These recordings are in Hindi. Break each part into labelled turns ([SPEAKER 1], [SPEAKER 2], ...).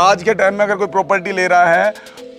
[SPEAKER 1] आज के टाइम में अगर कोई प्रॉपर्टी ले रहा है,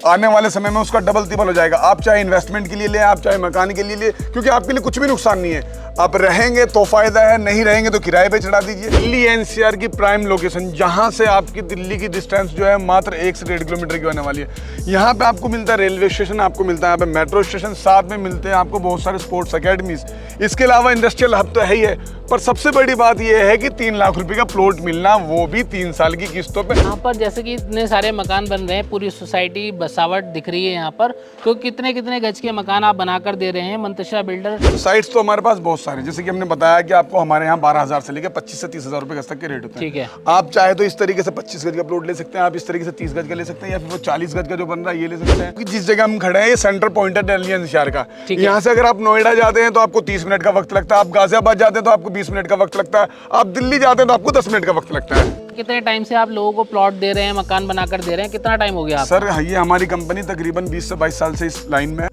[SPEAKER 1] आने वाले समय में उसका डबल तिबल हो जाएगा। आप चाहे इन्वेस्टमेंट के लिए लें, आप चाहे मकान के लिए लें, क्योंकि आपके लिए कुछ भी नुकसान नहीं है। आप रहेंगे तो फायदा है, नहीं रहेंगे तो किराए पे चढ़ा दीजिए। दिल्ली एनसीआर की प्राइम लोकेशन, जहां से आपकी दिल्ली की डिस्टेंस जो है मात्र 1 से 1.5 किलोमीटर की होने वाली है। यहाँ पे आपको मिलता है रेलवे स्टेशन, आपको मिलता है यहाँ पे मेट्रो स्टेशन, साथ में मिलते हैं आपको बहुत सारे स्पोर्ट्स अकेडमीज। इसके अलावा इंडस्ट्रियल हब तो है ही है, पर सबसे बड़ी बात यह है कि 3 लाख रुपए का प्लॉट मिलना, वो भी 3 साल की किस्तों पे।
[SPEAKER 2] यहाँ पर जैसे कि इतने सारे मकान बन रहे हैं, पूरी सोसाइटी बसावट दिख रही है यहाँ पर, तो कितने कितने गज के मकान आप बनाकर दे रहे हैं मंतशा बिल्डर?
[SPEAKER 1] साइट्स तो हमारे पास बहुत सारे, जैसे कि हमने बताया कि आपको हमारे यहाँ 12,000 से लेकर 25 से 30,000 रुपए गज तक के रेट होते हैं।
[SPEAKER 2] ठीक है।
[SPEAKER 1] आप चाहे तो इस तरीके से 25 गज का प्लॉट ले सकते हैं, आप इस तरीके से 30 गज का ले सकते हैं, या फिर वो 40 गज का जो बन रहा है ये ले सकते हैं। जिस जगह हम खड़े हैं ये सेंटर पॉइंट है दिल्ली एनसीआर का। यहाँ से अगर आप नोएडा जाते हैं तो आपको 30 मिनट का वक्त लगता है, आप गाजियाबाद जाते हैं तो आपको 20 मिनट का वक्त लगता है, आप दिल्ली जाते हैं तो आपको 10 मिनट का वक्त लगता है।
[SPEAKER 2] कितने टाइम से आप लोगों को प्लॉट दे रहे हैं, मकान बनाकर दे रहे हैं, कितना टाइम हो गया?
[SPEAKER 1] सर ये हमारी कंपनी तकरीबन 20 से 22 साल से इस लाइन में है।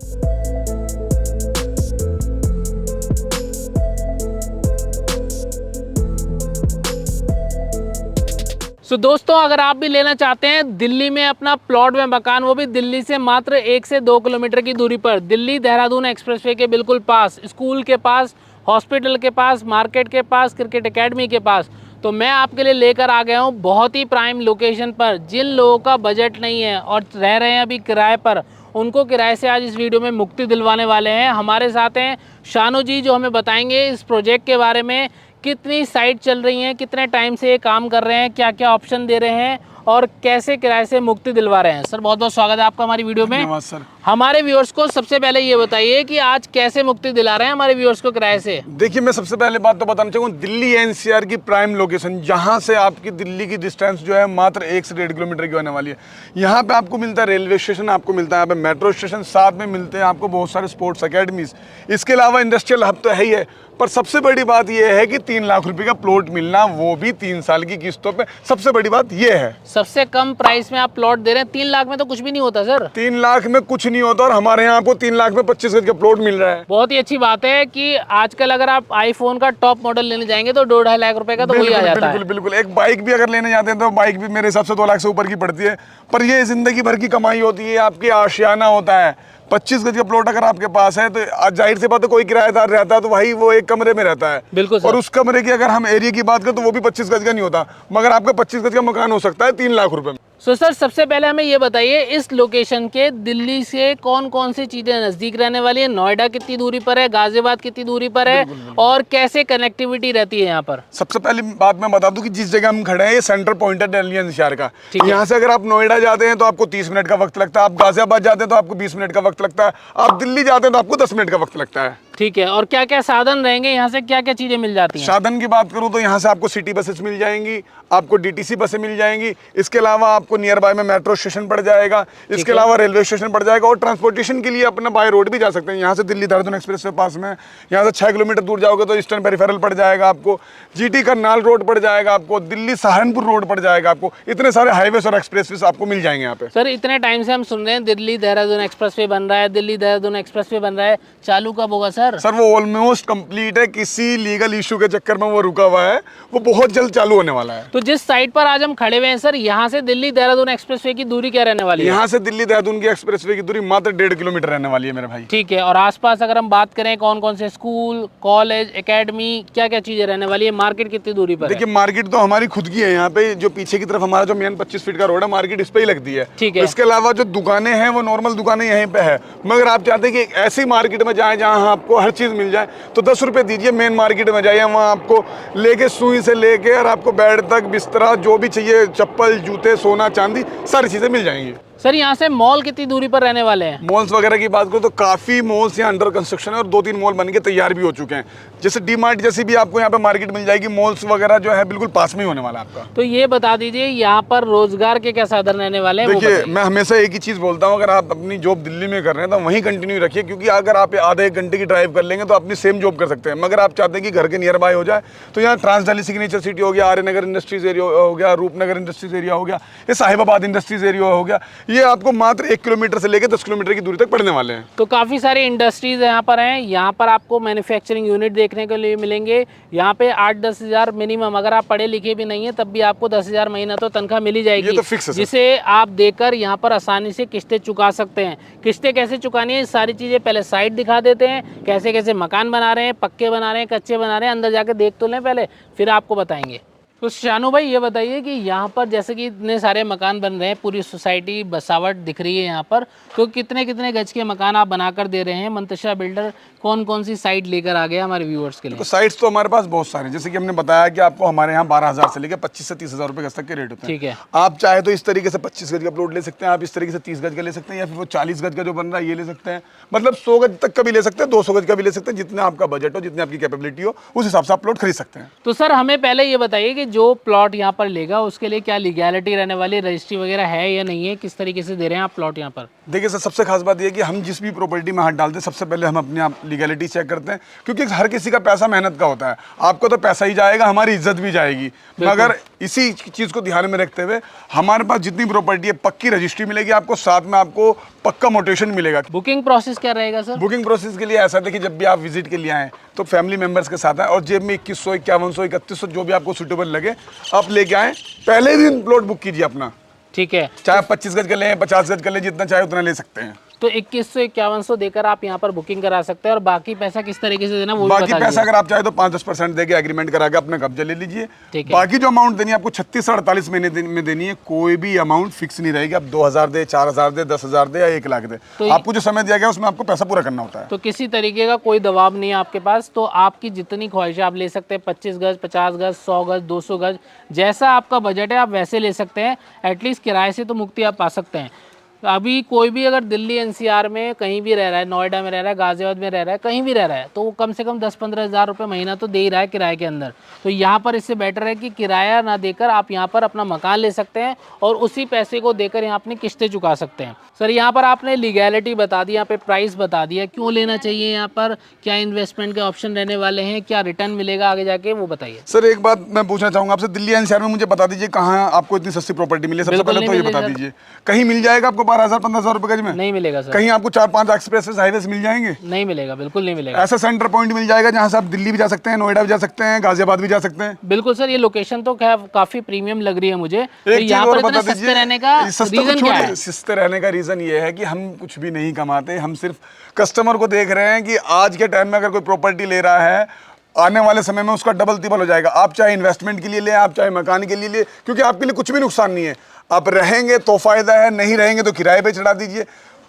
[SPEAKER 2] तो दोस्तों, अगर आप भी लेना चाहते हैं दिल्ली में अपना प्लॉट में मकान, वो भी दिल्ली से मात्र 1 से 2 किलोमीटर की दूरी पर, दिल्ली देहरादून एक्सप्रेसवे के बिल्कुल पास, स्कूल के पास, हॉस्पिटल के पास, मार्केट के पास, क्रिकेट एकेडमी के पास, तो मैं आपके लिए लेकर आ गया हूँ बहुत ही प्राइम लोकेशन पर। जिन लोगों का बजट नहीं है और रह रहे हैं अभी किराए पर, उनको किराए से आज इस वीडियो में मुक्ति दिलवाने वाले हैं। हमारे साथ हैं शानू जी, जो हमें बताएंगे इस प्रोजेक्ट के बारे में, कितनी साइट चल रही हैं, कितने टाइम से ये काम कर रहे हैं, क्या क्या ऑप्शन दे रहे हैं और कैसे किराए से मुक्ति दिलवा रहे हैं। सर बहुत बहुत स्वागत है आपका हमारी वीडियो में।
[SPEAKER 1] धन्यवाद सर।
[SPEAKER 2] हमारे व्यूअर्स को सबसे पहले ये बताइए कि आज कैसे मुक्ति दिला रहे हैं हमारे व्यूअर्स को किराए से?
[SPEAKER 1] देखिए, मैं सबसे पहले बात तो बताना चाहूँगा, दिल्ली एनसीआर की प्राइम लोकेशन, जहाँ से आपकी दिल्ली की डिस्टेंस जो है मात्र 1 से 1.5 किलोमीटर की होने वाली है। यहाँ पे आपको मिलता है रेलवे स्टेशन, आपको मिलता है यहाँ पे मेट्रो स्टेशन, साथ में मिलते हैं आपको बहुत सारे स्पोर्ट्स अकेडमीज। इसके अलावा इंडस्ट्रियल हब तो है ही है, पर सबसे बड़ी बात यह है कि 3 लाख रुपए का प्लॉट मिलना, वो भी 3 साल की किस्तों पे। सबसे बड़ी बात यह है,
[SPEAKER 2] सबसे कम प्राइस में आप प्लॉट दे रहे हैं। 3 लाख में तो कुछ भी नहीं होता सर।
[SPEAKER 1] 3 लाख में कुछ नहीं होता, और हमारे यहाँ आपको 3 लाख में 25 गज का प्लॉट मिल रहा है।
[SPEAKER 2] बहुत ही अच्छी बात है कि आजकल अगर आप आईफोन का टॉप मॉडल लेने जाएंगे तो 2-2.5 लाख रुपए का तो वही आ जाता है।
[SPEAKER 1] बिल्कुल बिल्कुल। एक बाइक भी अगर लेने जाते हैं तो बाइक भी मेरे हिसाब से 2 लाख से ऊपर की पड़ती है, पर ये जिंदगी भर की कमाई होती है, आपकी आशियाना होता है। 25 गज का प्लॉट अगर आपके पास है तो जाहिर सी बात है, कोई किराएदार रहता है तो भाई वो एक कमरे में रहता है।
[SPEAKER 2] बिल्कुल सर।
[SPEAKER 1] और उस कमरे की अगर हम एरिया की बात करें तो वो भी 25 गज का नहीं होता, मगर आपका 25 गज का मकान हो सकता है 3 लाख रुपए में।
[SPEAKER 2] सो सर, सबसे पहले हमें ये बताइए, इस लोकेशन के दिल्ली से कौन कौन सी चीजें नजदीक रहने वाली है? नोएडा कितनी दूरी पर है, गाजियाबाद कितनी दूरी पर है, और कैसे कनेक्टिविटी रहती है यहाँ पर?
[SPEAKER 1] सबसे पहली बात मैं बता दूं कि जिस जगह हम खड़े हैं ये सेंटर पॉइंट है दिल्ली एनसीआर का। यहाँ से अगर आप नोएडा जाते हैं तो आपको 30 मिनट का वक्त लगता है, आप गाजियाबाद जाते हैं तो आपको 20 मिनट का वक्त लगता है, आप दिल्ली जाते हैं तो आपको 10 मिनट का वक्त लगता है।
[SPEAKER 2] ठीक है। और क्या क्या साधन रहेंगे यहाँ से, क्या क्या चीजें मिल जाती हैं?
[SPEAKER 1] साधन की बात करूं तो यहाँ से आपको सिटी बसेस मिल जाएंगी, आपको डीटीसी बसें मिल जाएंगी, इसके अलावा आपको नियर बाय में मेट्रो स्टेशन पड़ जाएगा, इसके अलावा रेलवे स्टेशन पड़ जाएगा, और ट्रांसपोर्टेशन के लिए अपना बाय रोड भी जा सकते हैं। यहाँ से दिल्ली देहरादून एक्सप्रेस के पास में, यहाँ से 6 किलोमीटर दूर जाओगे तो ईस्टर्न पेरिफेरल पड़ जाएगा, आपको जीटी करनाल रोड पड़ जाएगा, आपको दिल्ली सहारनपुर रोड पड़ जाएगा, आपको इतने सारे हाईवेज और एक्सप्रेसवेज आपको मिल जाएंगे यहाँ पे।
[SPEAKER 2] सर इतने टाइम से हम सुन रहे हैं दिल्ली देहरादून एक्सप्रेसवे बन रहा है, दिल्ली देहरादून एक्सप्रेसवे बन रहा है, चालू कब होगा सर?
[SPEAKER 1] सर वो ऑलमोस्ट कंप्लीट है, किसी लीगल इशू के चक्कर में वो रुका हुआ है, वो बहुत जल्द चालू होने वाला है।
[SPEAKER 2] तो जिस साइट पर आज हम खड़े हुए हैं सर, यहाँ से दिल्ली देहरादून एक्सप्रेसवे की दूरी क्या रहने वाली है?
[SPEAKER 1] यहाँ से दिल्ली देहरादून की एक्सप्रेसवे की दूरी मात्र 1.5 किलोमीटर रहने वाली है मेरे भाई।
[SPEAKER 2] ठीक है। और आसपास अगर हम बात करें कौन कौन से स्कूल, कॉलेज, एकेडमी, क्या क्या चीजें रहने वाली है? मार्केट कितनी दूरी पर है?
[SPEAKER 1] देखिए, मार्केट तो हमारी खुद की है, यहाँ पे जो पीछे की तरफ हमारा जो मेन 25 फीट का रोड है, मार्केट इस पे ही लगती है।
[SPEAKER 2] ठीक है।
[SPEAKER 1] इसके अलावा जो दुकानें हैं वो नॉर्मल दुकानें यहीं पे है, मगर आप चाहते हैं कि एक ऐसी मार्केट में जाए जहाँ आपको हर चीज मिल जाए, तो 10 रुपए दीजिए, मेन मार्केट में जाइए, वहाँ आपको लेके सुई से लेके और आपको बेड तक, बिस्तरा, जो भी चाहिए, चप्पल, जूते, सोना चांदी, सारी चीजें मिल जाएंगी।
[SPEAKER 2] सर यहाँ से मॉल कितनी दूरी पर रहने वाले हैं?
[SPEAKER 1] मॉल्स वगैरह की बात करो तो काफ़ी मॉल्स यहाँ अंडर कंस्ट्रक्शन है और 2-3 मॉल बन के तैयार भी हो चुके हैं। जैसे डी मार्ट जैसी भी आपको यहाँ पे मार्केट मिल जाएगी, मॉल्स वगैरह जो है बिल्कुल पास में ही होने वाला है आपका।
[SPEAKER 2] तो ये बता दीजिए यहाँ पर रोजगार के क्या साधन रहने वाले हैं?
[SPEAKER 1] देखिए, मैं हमेशा एक ही चीज़ बोलता हूँ, अगर आप अपनी जॉब दिल्ली में कर रहे हैं तो वहीं कंटिन्यू रखिए, क्योंकि अगर आप आधे 1 घंटे की ड्राइव कर लेंगे तो अपनी सेम जॉब कर सकते हैं। मगर आप चाहते हैं कि घर के नियर बाय हो जाए, तो यहाँ ट्रांस दिल्ली सिग्नेचर सिटी हो गया, आर्य नगर इंडस्ट्रीज एरिया हो गया, रूपनगर इंडस्ट्रीज एरिया हो गया, ये साहिबाबाद इंडस्ट्रीज एरिया हो गया, ये आपको मात्र 1 किलोमीटर से लेकर 10 किलोमीटर की दूरी तक पड़ने वाले हैं।
[SPEAKER 2] तो काफ़ी सारी इंडस्ट्रीज यहाँ पर हैं। यहाँ पर आपको मैन्युफैक्चरिंग यूनिट देखने के लिए मिलेंगे। यहाँ पे 8-10 हज़ार मिनिमम, अगर आप पढ़े लिखे भी नहीं है तब भी आपको 10,000 महीना तो तनख्वाह मिल ही जाएगी।
[SPEAKER 1] ये तो फिक्स है सर।
[SPEAKER 2] जिसे आप देकर यहाँ पर आसानी से किस्तें चुका सकते हैं। किस्तें कैसे चुकानी है, सारी चीज़ें पहले साइट दिखा देते हैं, कैसे कैसे मकान बना रहे हैं, पक्के बना रहे हैं, कच्चे बना रहे हैं, अंदर जाके देख तो लें पहले, फिर आपको बताएंगे। तो शानू भाई ये बताइए कि यहाँ पर जैसे कि इतने सारे मकान बन रहे हैं, पूरी सोसाइटी बसावट दिख रही है यहाँ पर, तो कितने कितने गज के मकान आप बनाकर दे रहे हैं? मंतशा बिल्डर कौन कौन सी साइट लेकर आ गया हमारे व्यूअर्स के लिए?
[SPEAKER 1] तो साइट्स तो हमारे पास बहुत सारे हैं, जैसे कि हमने बताया कि आपको हमारे यहाँ 12,000 से लेकर 25 से 30,000 रुपए गज तक के रेट होते हैं।
[SPEAKER 2] ठीक है।
[SPEAKER 1] आप चाहे तो इस तरीके से 25 गज का प्लॉट ले सकते हैं, आप इस तरीके से 30 गज का ले सकते हैं, या फिर वो 40 गज का जो बन रहा है ये ले सकते हैं। मतलब 100 गज तक का भी ले सकते हैं, 200 गज का भी ले सकते हैं, जितना आपका बजट हो, जितनी आपकी कैपेबिलिटी हो, उस हिसाब से आप प्लॉट खरीद सकते हैं।
[SPEAKER 2] तो सर हमें पहले ये बताइए कि जो प्लॉट यहाँ पर लेगा उसके लिए क्या लीगैलिटी रहने वाली, रजिस्ट्री वगैरह है या नहीं है, किस तरीके से दे रहे हैं आप प्लॉट यहाँ पर?
[SPEAKER 1] देखिए सर, सबसे खास बात यह है कि हम जिस भी प्रॉपर्टी में हाथ डालते हैं सबसे पहले हम अपनी आप लीगैलिटी चेक करते हैं, क्योंकि हर किसी का पैसा मेहनत का होता है। आपको तो पैसा ही जाएगा, हमारी इज्जत भी जाएगी, मगर इसी चीज़ को ध्यान में रखते हुए हमारे पास जितनी प्रॉपर्टी है पक्की रजिस्ट्री मिलेगी आपको, साथ में आपको पक्का मोटेशन मिलेगा।
[SPEAKER 2] बुकिंग प्रोसेस क्या रहेगा सर?
[SPEAKER 1] बुकिंग प्रोसेस के लिए ऐसा देखिए, जब भी आप विजिट के लिए आएँ तो फैमिली मेंबर्स के साथ आए और जेब में 2100, 5100, 3100 जो भी आपको सूटेबल लगे आप लेके आएँ, पहले दिन प्लॉट बुक कीजिए अपना।
[SPEAKER 2] ठीक है।
[SPEAKER 1] चाहे 25 गज का लें, 50 गज का लें, जितना चाहे उतना ले सकते हैं।
[SPEAKER 2] तो 2100, 5100 देकर आप यहाँ पर बुकिंग करा सकते हैं, और बाकी पैसा किस तरीके से देना वो भी
[SPEAKER 1] बाकी
[SPEAKER 2] बता
[SPEAKER 1] पैसा
[SPEAKER 2] दीजिए।
[SPEAKER 1] अगर आप चाहे तो 5-10% देके एग्रीमेंट करा के अपना कब्जा ले लीजिए।
[SPEAKER 2] ठीक है।
[SPEAKER 1] बाकी जो अमाउंट देनी है आपको 36 से 48 महीने में देनी है। कोई भी अमाउंट फिक्स नहीं रहेगी, आप 2,000 दे, 4,000 दे, 10,000 दे या 1 लाख दे,
[SPEAKER 2] तो
[SPEAKER 1] आपको जो समय दिया गया उसमें आपको पैसा पूरा करना होता है।
[SPEAKER 2] तो किसी तरीके का कोई दबाव नहीं है आपके पास, तो आपकी जितनी ख्वाहिश है आप ले सकते हैं। 25 गज, 50 गज, 100 गज, 200 गज, जैसा आपका बजट है आप वैसे ले सकते हैं। एटलीस्ट किराए से तो मुक्ति आप पा सकते हैं। अभी कोई भी अगर दिल्ली एनसीआर में कहीं भी रह रहा है, नोएडा में रह रहा है, गाजियाबाद में रह रहा है, कहीं भी रह रहा है, तो वो कम से कम 10-15 हज़ार रुपये महीना तो दे ही रहा है किराए के अंदर। तो यहाँ पर इससे बेटर है कि किराया ना देकर आप यहाँ पर अपना मकान ले सकते हैं और उसी पैसे को देकर यहाँ अपनी किस्तें चुका सकते हैं। सर यहाँ पर आपने लीगैलिटी बता दी, यहाँ पे प्राइस बता दिया, क्यों लेना चाहिए यहाँ पर, क्या इन्वेस्टमेंट के ऑप्शन रहने वाले हैं, क्या रिटर्न मिलेगा आगे जाके, वो बताइए।
[SPEAKER 1] सर एक बात मैं पूछना चाहूंगा आपसे, दिल्ली एनसीआर में मुझे बता दीजिए कहाँ आपको इतनी सस्ती प्रॉपर्टी मिले? सबसे पहले तो ये बता दीजिए, कहीं मिल जाएगा आपको 12,000-15,000 रुपए गज में?
[SPEAKER 2] नहीं मिलेगा सर।
[SPEAKER 1] कहीं आपको 4-5 एक्सप्रेस हाईवे मिल जाएंगे?
[SPEAKER 2] नहीं मिलेगा, बिल्कुल नहीं मिलेगा।
[SPEAKER 1] ऐसा सेंटर पॉइंट मिल जाएगा जहाँ से आप दिल्ली भी जा सकते हैं, नोएडा भी जा सकते हैं, गाजियाबाद भी जा सकते हैं।
[SPEAKER 2] बिल्कुल सर, ये लोकेशन तो काफी प्रीमियम लग रही है मुझे। तो
[SPEAKER 1] एक
[SPEAKER 2] यहाँ
[SPEAKER 1] चीज
[SPEAKER 2] पर
[SPEAKER 1] और
[SPEAKER 2] इतना
[SPEAKER 1] बता
[SPEAKER 2] सस्ते रहने का
[SPEAKER 1] दीजिए,
[SPEAKER 2] रीजन क्या है?
[SPEAKER 1] सस्ते रहने का रीजन ये है कि हम कुछ भी नहीं कमाते, हम सिर्फ कस्टमर को देख रहे हैं कि आज के टाइम में अगर कोई प्रॉपर्टी ले रहा है, आने वाले समय में उसका डबल तिबल हो जाएगा। आप चाहे इन्वेस्टमेंट के लिए लें, आप चाहे मकान के लिए लें, क्योंकि आपके लिए कुछ भी नुकसान नहीं है। आप रहेंगे तो फायदा है, नहीं रहेंगे तो किराए पे चढ़ा दीजिए।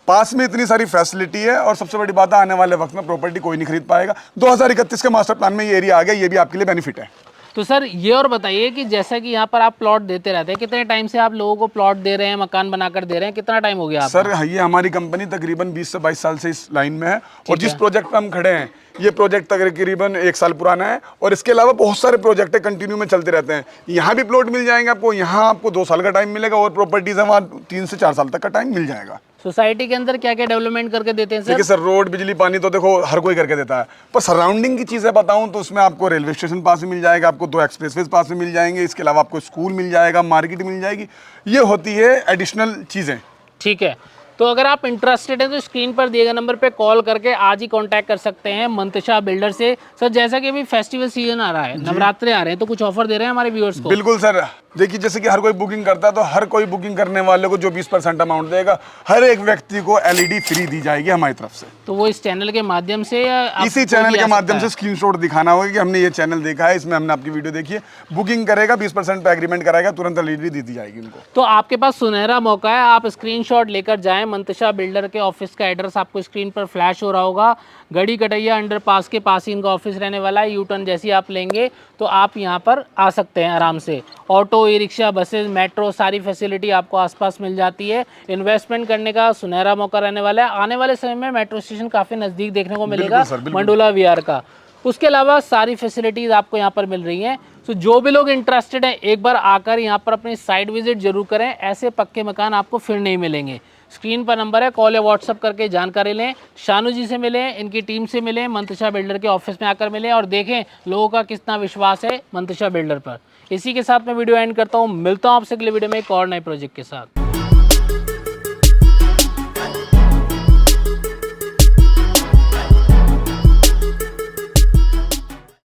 [SPEAKER 1] पास में इतनी सारी फैसिलिटी है, और सबसे बड़ी बात है आने वाले वक्त में प्रॉपर्टी कोई नहीं खरीद पाएगा। 2031 के मास्टर प्लान में ये एरिया आ गया, ये भी आपके लिए बेनिफिट है।
[SPEAKER 2] तो सर ये और बताइए कि जैसा कि यहाँ पर आप प्लॉट देते रहते हैं, कितने टाइम से आप लोगों को प्लॉट दे रहे हैं, मकान बनाकर दे रहे हैं, कितना टाइम हो गया आपको?
[SPEAKER 1] सर ये हमारी कंपनी तकरीबन 20 से 22 साल से इस लाइन में है, और जिस प्रोजेक्ट पे हम खड़े हैं ये प्रोजेक्ट तकरीबन 1 साल पुराना है, और इसके अलावा बहुत सारे प्रोजेक्ट कंटिन्यू में चलते रहते हैं। यहाँ भी प्लॉट मिल जाएंगे आपको, यहाँ आपको 2 साल का टाइम मिलेगा, और प्रॉपर्टीज है वहाँ 3 से 4 साल तक का टाइम मिल जाएगा।
[SPEAKER 2] सोसाइटी के अंदर क्या क्या डेवलपमेंट करके देते हैं सर?
[SPEAKER 1] देखिए सर, रोड, बिजली, पानी तो देखो हर कोई करके देता है, पर सराउंडिंग की चीज़ें बताऊं तो उसमें आपको रेलवे स्टेशन पास में मिल जाएगा, आपको 2 एक्सप्रेसवेज पास में मिल जाएंगे, इसके अलावा आपको स्कूल मिल जाएगा, मार्केट मिल जाएगी। ये होती है एडिशनल चीज़ें।
[SPEAKER 2] ठीक है, तो अगर आप इंटरेस्टेड हैं तो स्क्रीन पर दिए गए नंबर पे कॉल करके आज ही कांटेक्ट कर सकते हैं मंतशा बिल्डर से। सर जैसा कि अभी फेस्टिवल सीजन आ रहा है, नवरात्रे आ रहे हैं, तो कुछ ऑफर दे रहे हैं हमारे व्यूअर्स को?
[SPEAKER 1] बिल्कुल सर, देखिए जैसे कि हर कोई बुकिंग करता है, तो हर कोई बुकिंग करने वाले को जो 20% अमाउंट देगा, हर एक व्यक्ति को LED फ्री दी जाएगी हमारी तरफ से।
[SPEAKER 2] तो वो इस चैनल के माध्यम से या
[SPEAKER 1] इसी चैनल के माध्यम से स्क्रीनशॉट दिखाना होगा कि हमने ये चैनल देखा है, इसमें हमने आपकी वीडियो देखी है, बुकिंग करेगा, 20% पे एग्रीमेंट कराएगा, तुरंत LED दी जाएगी उनको।
[SPEAKER 2] तो आपके पास सुनहरा मौका है, आप स्क्रीनशॉट लेकर जाएं। मंतशा बिल्डर के ऑफिस का एड्रेस आपको स्क्रीन पर फ्लैश हो रहा होगा। गढ़ी कटैया अंडरपास के पास ही इनका ऑफिस रहने वाला है। U-टर्न जैसी आप लेंगे तो आप यहाँ पर आ सकते हैं आराम से। Auto, e rickshaw, buses, metro, सारी फैसिलिटी आपको आसपास मिल जाती है। इन्वेस्टमेंट करने का सुनहरा मौका रहने वाला है। आने वाले समय में मेट्रो स्टेशन काफ़ी नज़दीक देखने को मिलेगा मंडोला विहार का। उसके अलावा सारी फैसिलिटीज़ आपको यहाँ पर मिल रही हैं। तो जो भी लोग इंटरेस्टेड हैं एक बार आकर यहाँ पर अपनी साइट विजिट जरूर करें। ऐसे पक्के मकान आपको फिर नहीं मिलेंगे। स्क्रीन पर नंबर है, कॉल या व्हाट्सअप करके जानकारी लें। शानू जी से मिलें, इनकी टीम से मिलें, मंतशा बिल्डर के ऑफिस में आकर मिलें और देखें लोगों का कितना विश्वास है मंतशा बिल्डर पर। इसी के साथ मैं वीडियो एंड करता हूँ। मिलता हूँ आपसे अगले वीडियो में एक और नए प्रोजेक्ट के साथ।